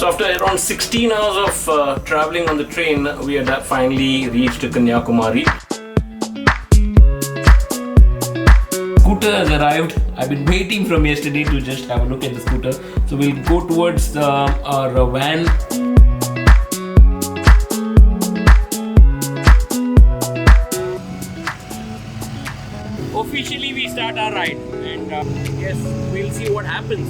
So after around 16 hours of traveling on the train, we had finally reached Kanyakumari. Scooter has arrived. I've been waiting from yesterday to just have a look at the scooter. So we'll go towards our van. Officially we start our ride and yes, we'll see what happens.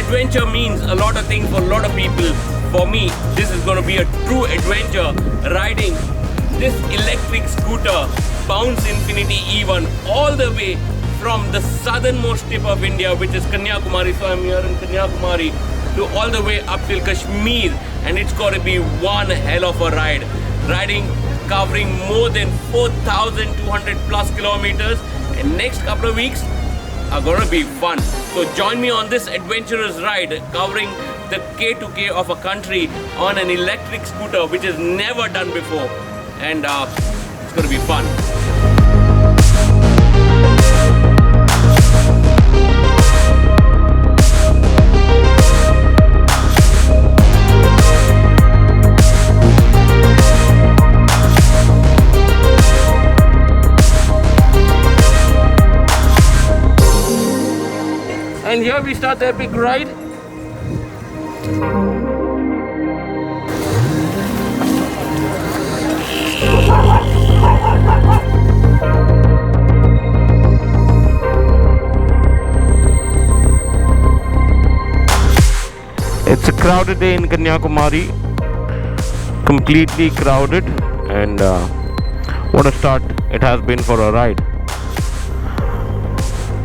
Adventure means a lot of things for a lot of people. For me, this is going to be a true adventure, riding this electric scooter Bounce Infinity E1 all the way from the southernmost tip of India, which is Kanyakumari. So I'm here in Kanyakumari, to all the way up till Kashmir, and it's going to be one hell of a ride. Covering more than 4,200 plus kilometers, and next couple of weeks are gonna be fun. So join me on this adventurous ride covering the K2K of a country on an electric scooter, which is never done before, and it's gonna be fun. And here we start the epic ride. It's a crowded day in Kanyakumari, completely crowded, and what a start it has been for a ride.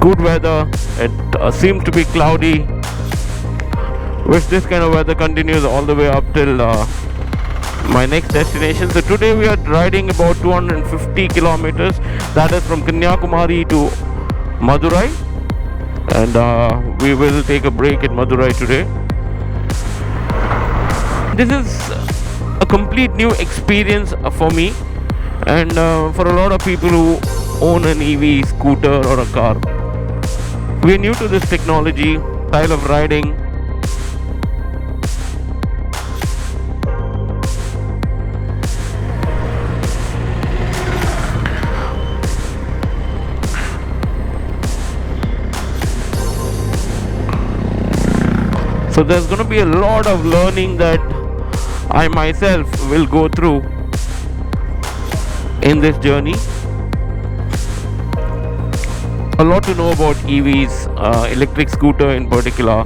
Good weather. It seems to be cloudy. Wish this kind of weather continues all the way up till my next destination. So today we are riding about 250 kilometers. That is from Kanyakumari to Madurai, and we will take a break in Madurai today. This is a complete new experience for me, and for a lot of people who own an EV scooter or a car. We are new to this technology, style of riding. So there's going to be a lot of learning that I myself will go through in this journey. A lot to know about EVs, electric scooter in particular,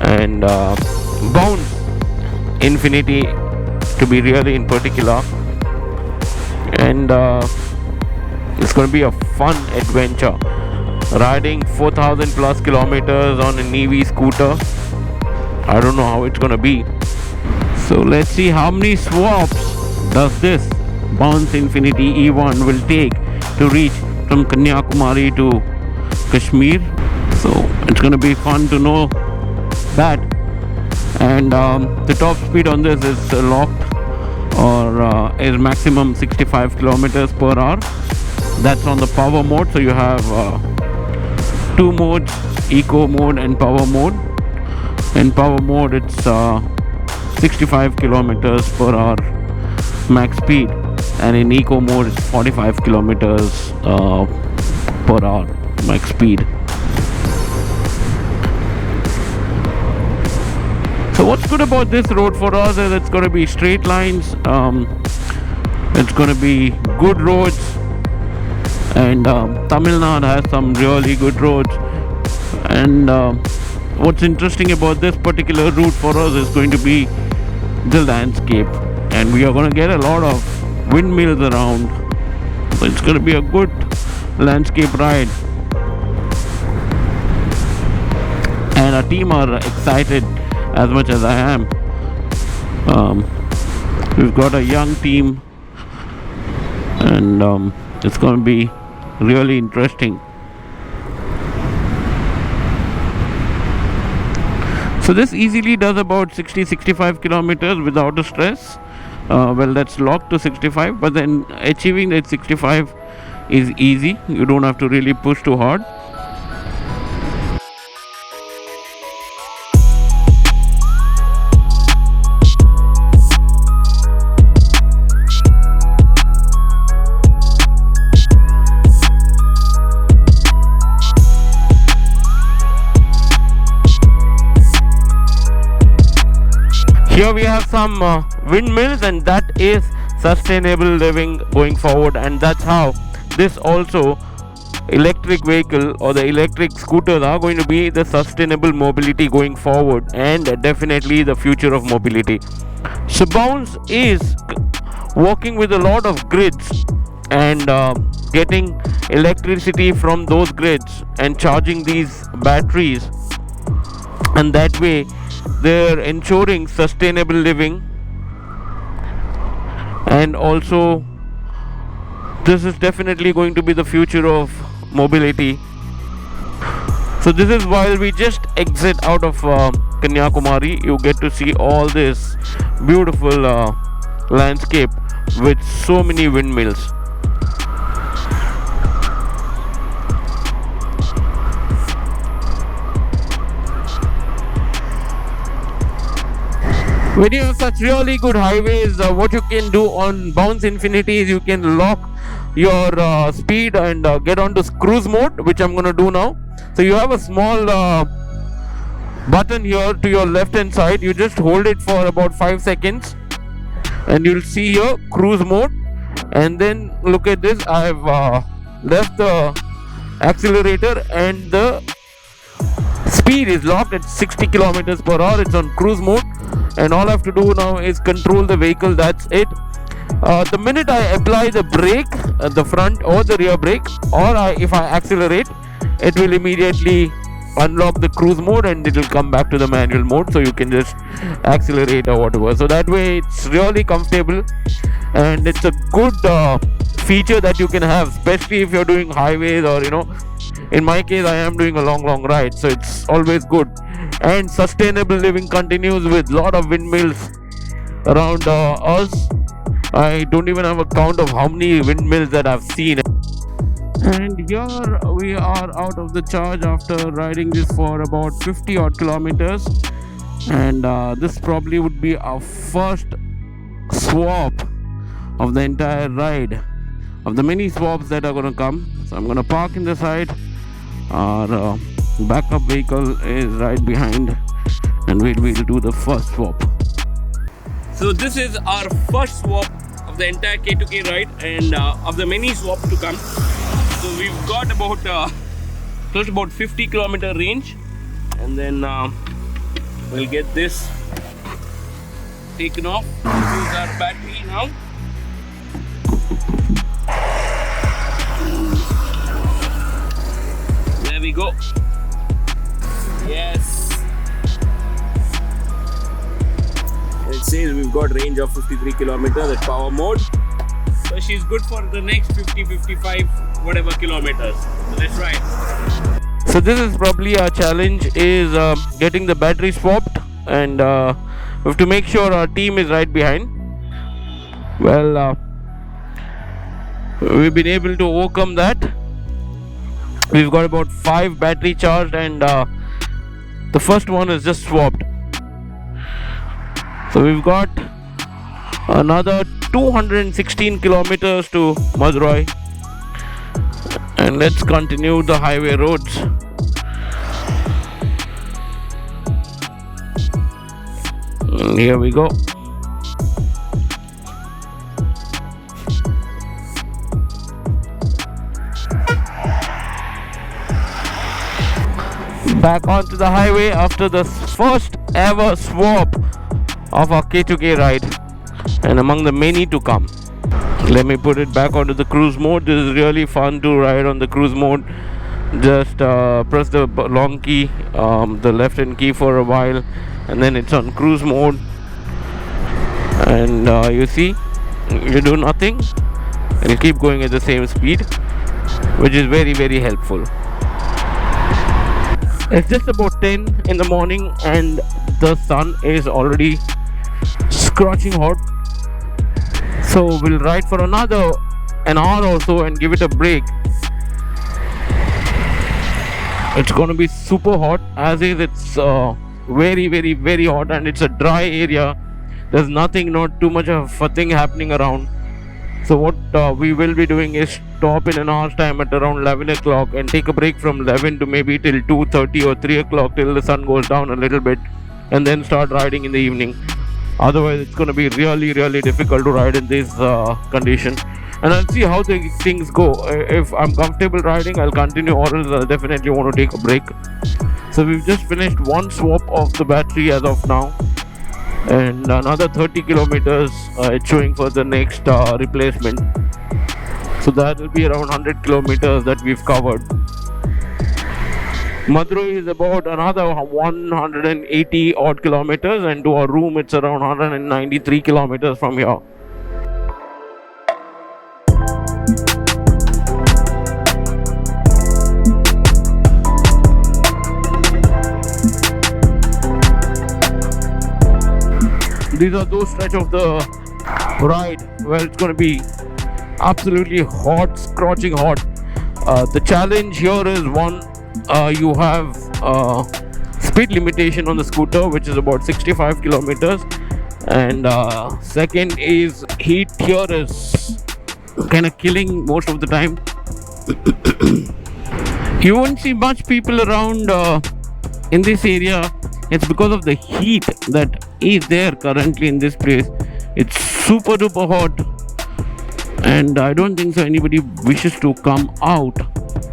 and Bounce Infinity to be really in particular, and it's going to be a fun adventure. Riding 4,000 plus kilometers on an EV scooter, I don't know how it's going to be. So let's see how many swaps does this Bounce Infinity E1 will take to reach from Kanyakumari to Kashmir. So it's going to be fun to know that. And the top speed on this is locked, or is maximum 65 kilometers per hour. That's on the power mode. So you have two modes, eco mode and power mode. In power mode it's 65 kilometers per hour max speed, and in eco mode it's 45 kilometers per hour max speed. So what's good about this road for us is it's going to be straight lines, it's going to be good roads, and Tamil Nadu has some really good roads. And what's interesting about this particular route for us is going to be the landscape, and we are going to get a lot of windmills around. So it's going to be a good landscape ride, and our team are excited as much as I am. We've got a young team, and it's going to be really interesting. So this easily does about 60-65 kilometers without a stress. Well, that's locked to 65, but then achieving that 65 is easy. You don't have to really push too hard. Here we have some windmills, and that is sustainable living going forward, and that's how this also electric vehicle or the electric scooters are going to be the sustainable mobility going forward, and definitely the future of mobility. So Bounce is working with a lot of grids and getting electricity from those grids and charging these batteries, and that way they're ensuring sustainable living. And also this is definitely going to be the future of mobility. So this is while we just exit out of Kanyakumari, you get to see all this beautiful landscape with so many windmills. When you have such really good highways, what you can do on Bounce Infinity is you can lock your speed and get onto cruise mode, which I'm going to do now. So you have a small button here to your left hand side. You just hold it for about 5 seconds and you'll see here cruise mode. And then look at this, I've left the accelerator and the speed is locked at 60 kilometers per hour. It's on cruise mode, and all I have to do now is control the vehicle. That's it. The minute I apply the brake, the front or the rear brake, or if I accelerate, it will immediately unlock the cruise mode and it will come back to the manual mode, so you can just accelerate or whatever. So that way it's really comfortable, and it's a good feature that you can have, especially if you're doing highways, or in my case I am doing a long ride, so it's always good. And sustainable living continues with lot of windmills around us. I don't even have a count of how many windmills that I've seen. And here we are out of the charge after riding this for about 50 odd kilometers, and this probably would be our first swap of the entire ride, of the many swaps that are going to come. So I'm going to park in the side. Our backup vehicle is right behind, and we'll do the first swap. So this is our first swap of the entire K2K ride, and of the many swaps to come. So we've got about close to about 50 kilometer range, and then we'll get this taken off. This is our battery now. There we go. Yes. It says we've got range of 53 kilometers at power mode. So she's good for the next 50-55 whatever kilometers. So let's try it. So this is probably our challenge, is getting the battery swapped, and we have to make sure our team is right behind. Well, we've been able to overcome that. We've got about 5 battery charged, and the first one is just swapped. So we've got another 216 kilometers to Madurai, and let's continue the highway roads. And here we go. Back onto the highway after the first ever swap of our K2K ride, and among the many to come. Let me put it back onto the cruise mode. This is really fun to ride on the cruise mode. Just press the long key, the left hand key for a while, and then it's on cruise mode. And you see, you do nothing, and you keep going at the same speed, which is very, very helpful. It's just about 10 in the morning, and the sun is already scorching hot. So we'll ride for another an hour or so and give it a break. It's going to be super hot, as is. It's very, very, very hot, and it's a dry area. There's nothing, not too much of a thing happening around. So what we will be doing is stop in an hour's time at around 11 o'clock and take a break from 11 to maybe till 2:30 or 3 o'clock till the sun goes down a little bit, and then start riding in the evening. Otherwise it's going to be really, really difficult to ride in this condition. And I'll see how the things go. If I'm comfortable riding, I'll continue, or else I'll definitely want to take a break. So we've just finished one swap of the battery as of now, and another 30 kilometers it's showing for the next replacement. So that will be around 100 kilometers that we've covered. Madurai is about another 180 odd kilometers, and to our room it's around 193 kilometers from here. These are those stretch of the ride where it's going to be absolutely hot, scorching hot. The challenge here is one, you have speed limitation on the scooter, which is about 65 kilometers, and second is heat here is kind of killing most of the time. You won't see much people around in this area. It's because of the heat that is there currently in this place. It's super duper hot, and I don't think so anybody wishes to come out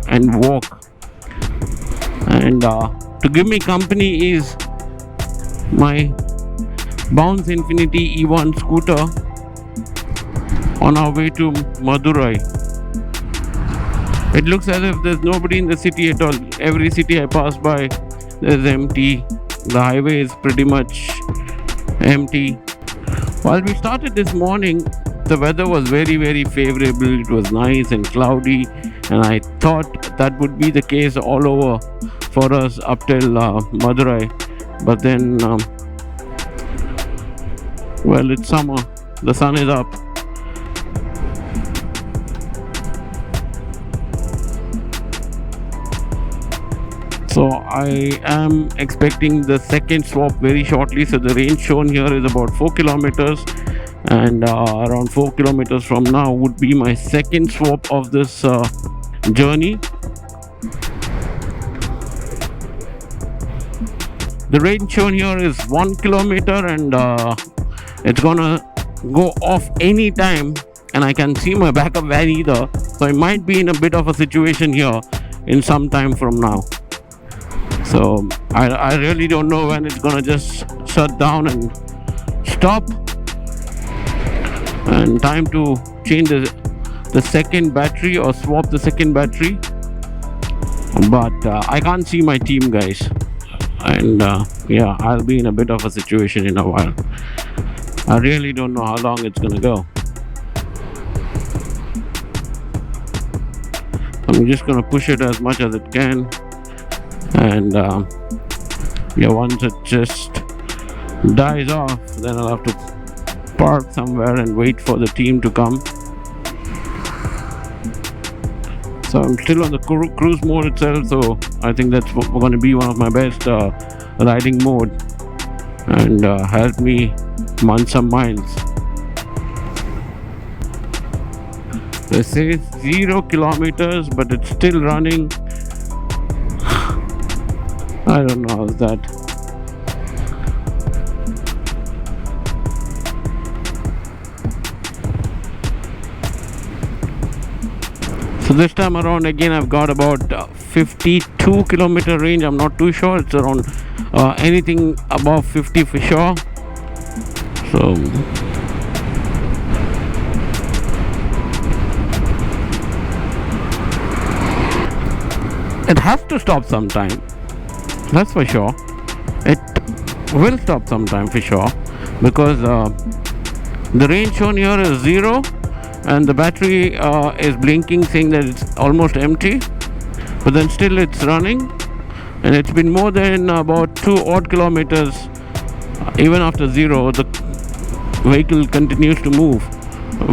and walk. And to give me company is my Bounce Infinity E1 scooter on our way to Madurai. It looks as if there's nobody in the city at all. Every city I pass by, there's empty. The highway is pretty much empty. While we started this morning, the weather was very, very favorable. It was nice and cloudy, and I thought that would be the case all over for us up till Madurai. But then, well, it's summer. The sun is up. So I am expecting the second swap very shortly. So the range shown here is about 4 kilometers, and around 4 kilometers from now would be my second swap of this journey. The range shown here is 1 kilometer, and it's gonna go off any time, and I can see my backup van either. So I might be in a bit of a situation here in some time from now. So I really don't know when it's gonna just shut down and stop, and time to change the second battery or swap the second battery. But I can't see my team, guys, and yeah, I'll be in a bit of a situation in a while. I really don't know how long it's gonna go. I'm just gonna push it as much as it can. And yeah, once it just dies off, then I'll have to park somewhere and wait for the team to come. So I'm still on the cruise mode itself, so I think that's going to be one of my best riding mode, and help me run some miles. They say 0 kilometers, but it's still running. I don't know how's that. So this time around again I've got about 52 kilometer range. I'm not too sure. It's around anything above 50 for sure. So it has to stop sometime, that's for sure. It will stop sometime for sure, because the range shown here is 0 and the battery is blinking saying that it's almost empty, but then still it's running, and it's been more than about 2 odd kilometers. Even after 0, the vehicle continues to move,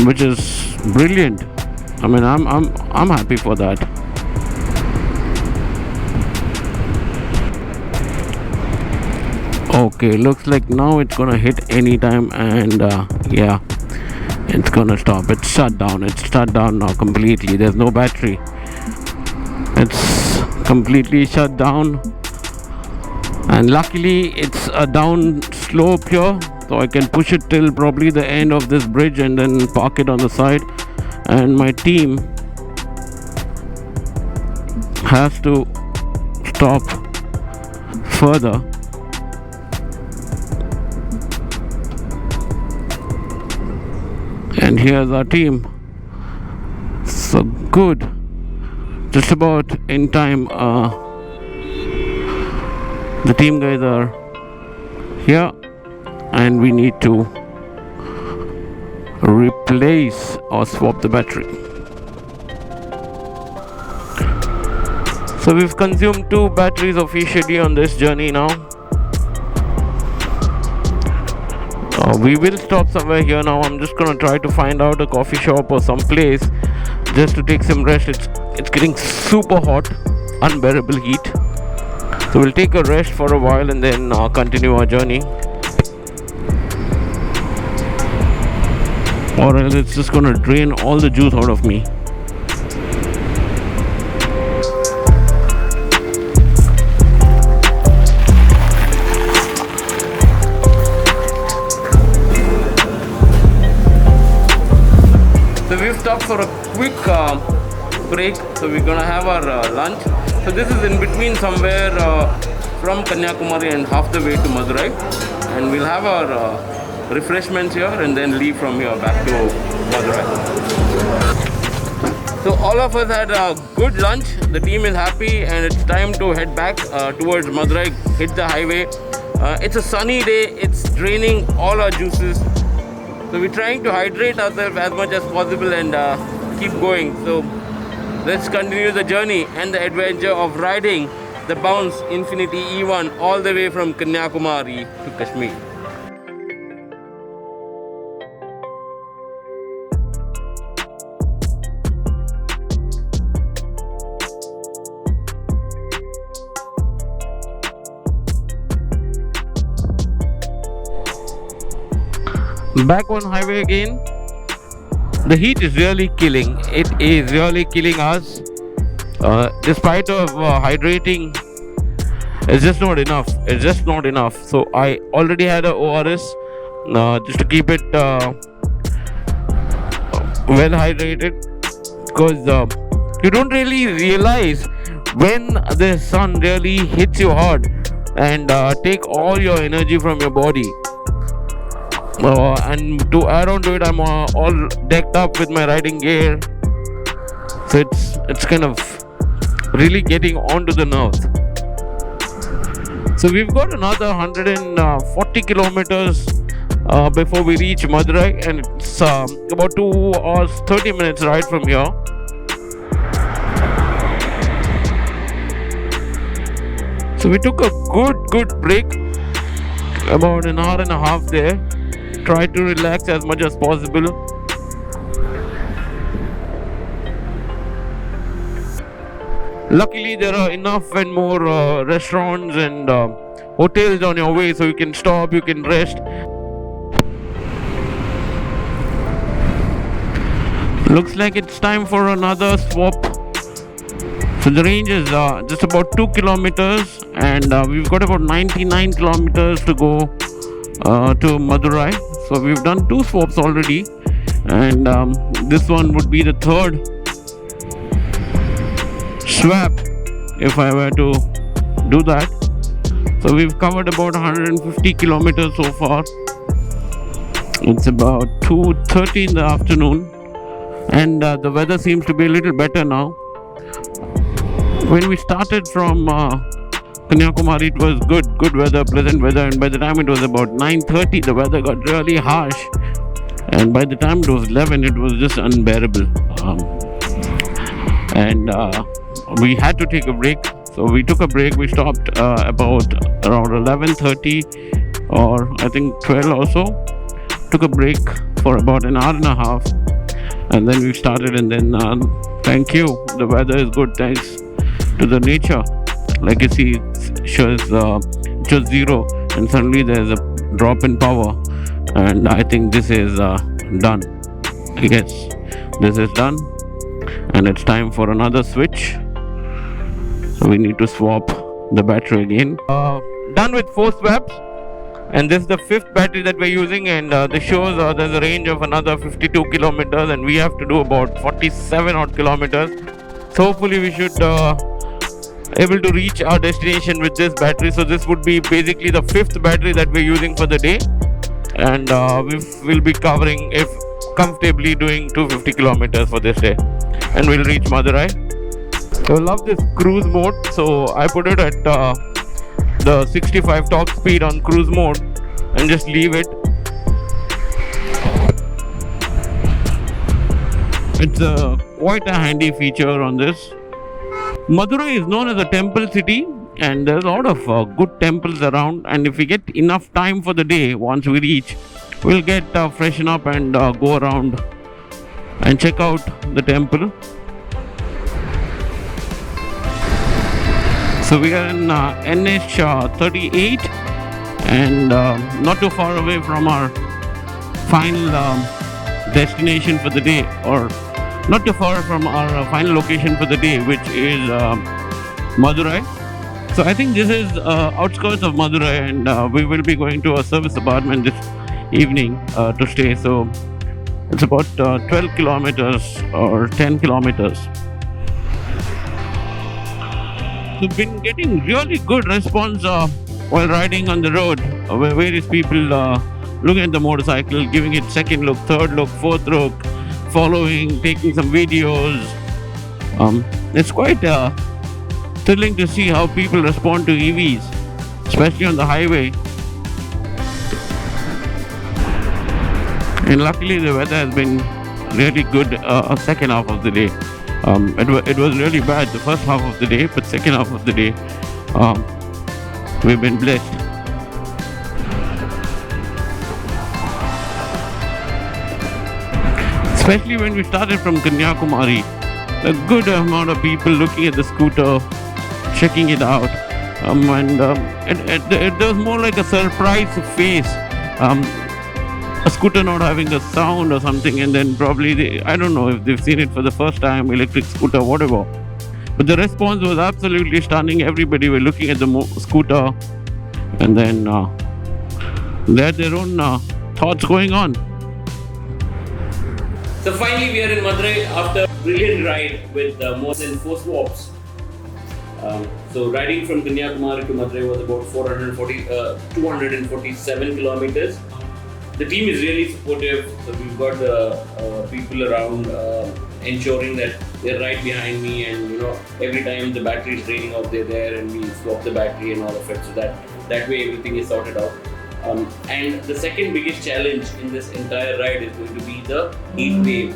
which is brilliant. I mean, I'm happy for that. Okay, looks like now it's gonna hit anytime, and yeah, it's gonna stop. It's shut down. It's shut down now completely. There's no battery. It's completely shut down, and luckily it's a down slope here, so I can push it till probably the end of this bridge and then park it on the side, and my team has to stop further. And here's our team. So good, just about in time. The team guys are here, and we need to replace or swap the battery. So we've consumed 2 batteries officially on this journey now. We will stop somewhere here now. I'm just gonna try to find out a coffee shop or some place just to take some rest. It's getting super hot, unbearable heat. So we'll take a rest for a while and then continue our journey. Or else it's just gonna drain all the juice out of me. So we've stopped for a quick break. So we're gonna have our lunch. So this is in between somewhere from Kanyakumari and half the way to Madurai, and we'll have our refreshments here and then leave from here back to Madurai. So all of us had a good lunch. The team is happy, and it's time to head back towards Madurai, hit the highway. It's a sunny day. It's draining all our juices. So we're trying to hydrate ourselves as much as possible and keep going. So let's continue the journey and the adventure of riding the Bounce Infinity E1 all the way from Kanyakumari to Kashmir. Back on highway again. The heat is really killing. It is really killing us. Despite of hydrating, it's just not enough. It's just not enough. So I already had a ORS just to keep it well hydrated, because you don't really realize when the sun really hits you hard and take all your energy from your body. And to add on to it, I'm all decked up with my riding gear, so it's kind of really getting onto the nerves. So we've got another 140 kilometers before we reach Madurai, and it's about 2 hours 30 minutes ride from here. So we took a good break, about an hour and a half there. Try to relax as much as possible. Luckily there are enough and more restaurants and hotels on your way, so you can stop, you can rest. Looks like it's time for another swap. So the range is just about 2 kilometers, and we've got about 99 kilometers to go to Madurai. So we've done 2 swaps already, and this one would be the 3rd swap if I were to do that. So we've covered about 150 kilometers so far. It's about 2:30 in the afternoon, and the weather seems to be a little better now. When we started from Kanyakumari, it was good weather, pleasant weather, and by the time it was about 9:30, the weather got really harsh, and by the time it was 11, it was just unbearable. And we had to take a break, so we took a break. We stopped about around 11:30, or I think 12 or so. Took a break for about an hour and a half, and then we started. And then thank you, the weather is good thanks to the nature. Like you see, it shows just zero, and suddenly there's a drop in power, and I think this is done. Yes, this is done, and it's time for another switch. So we need to swap the battery again. Done with 4 swaps, and this is the 5th battery that we're using, and this shows there's a range of another 52 kilometers, and we have to do about 47 odd kilometers. So hopefully we should able to reach our destination with this battery. So this would be basically the 5th battery that we're using for the day, and we'll be covering, if comfortably, doing 250 kilometers for this day, and we'll reach Madurai. So I love this cruise mode, so I put it at the 65 top speed on cruise mode and just leave it. It's quite a handy feature on this. Madurai is known as a temple city, and there's a lot of good temples around, and if we get enough time for the day, once we reach, we'll get freshen up and go around and check out the temple. So we are in NH38, and not too far away from our final destination for the day, or not too far from our final location for the day, which is Madurai. So I think this is outskirts of Madurai, and we will be going to a service apartment this evening to stay. So it's about 12 kilometers or 10 kilometers. We've been getting really good response while riding on the road, where various people looking at the motorcycle, giving it second look, third look, fourth look, following, taking some videos. It's quite thrilling to see how people respond to EVs, especially on the highway. And luckily the weather has been really good second half of the day. It was really bad the first half of the day, but second half of the day we've been blessed. Especially when we started from Kanyakumari, a good amount of people looking at the scooter, checking it out, and it was more like a surprise face. A scooter not having a sound or something, and then probably I don't know if they've seen it for the first time, electric scooter, whatever. But the response was absolutely stunning. Everybody were looking at the scooter, and then they had their own thoughts going on. So finally we are in Madurai after a brilliant ride with more than 4 swaps. So riding from Kanyakumari to Madurai was about 247 kilometers. The team is really supportive, so we've got people around ensuring that they're right behind me, and every time the battery is draining out, they're there, and we swap the battery and all of it, so that way everything is sorted out. And the second biggest challenge in this entire ride is going to be the heat wave.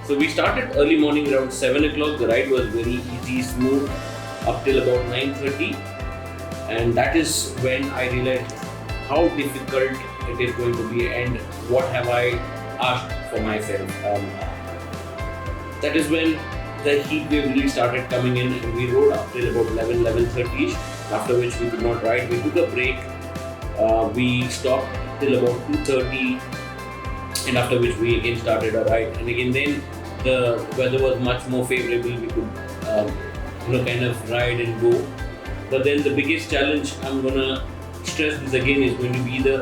So we started early morning around 7 o'clock. The ride was very easy, smooth up till about 9:30, and that is when I realized how difficult it is going to be and what have I asked for myself. That is when the heat wave really started coming in, and we rode up till about 11:30ish, after which we could not ride. We took a break. We stopped till about 2:30, and after which we again started our ride. And again then the weather was much more favorable. We could kind of ride and go. But then the biggest challenge, I'm gonna stress this again, is going to be the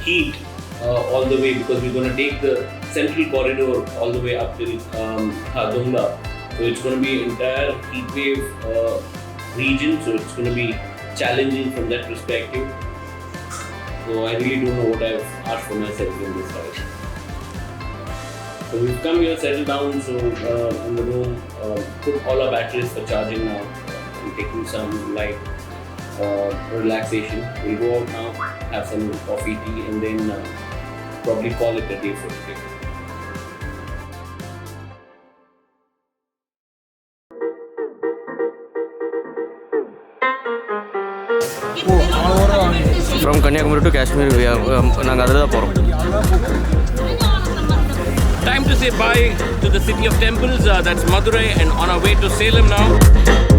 heat all the way, because we're going to take the central corridor all the way up till Khardung. So it's going to be entire heat wave region, so it's going to be challenging from that perspective. So I really don't know what I've asked for myself in this ride. So we've come here, settled down, so in the room, put all our batteries for charging now, and taking some light relaxation. We'll go out now, have some coffee, tea, and then probably call it a day for today. From Kanyakumari to Kashmir, we are Time to say bye to the city of temples. That's Madurai, and on our way to Salem now.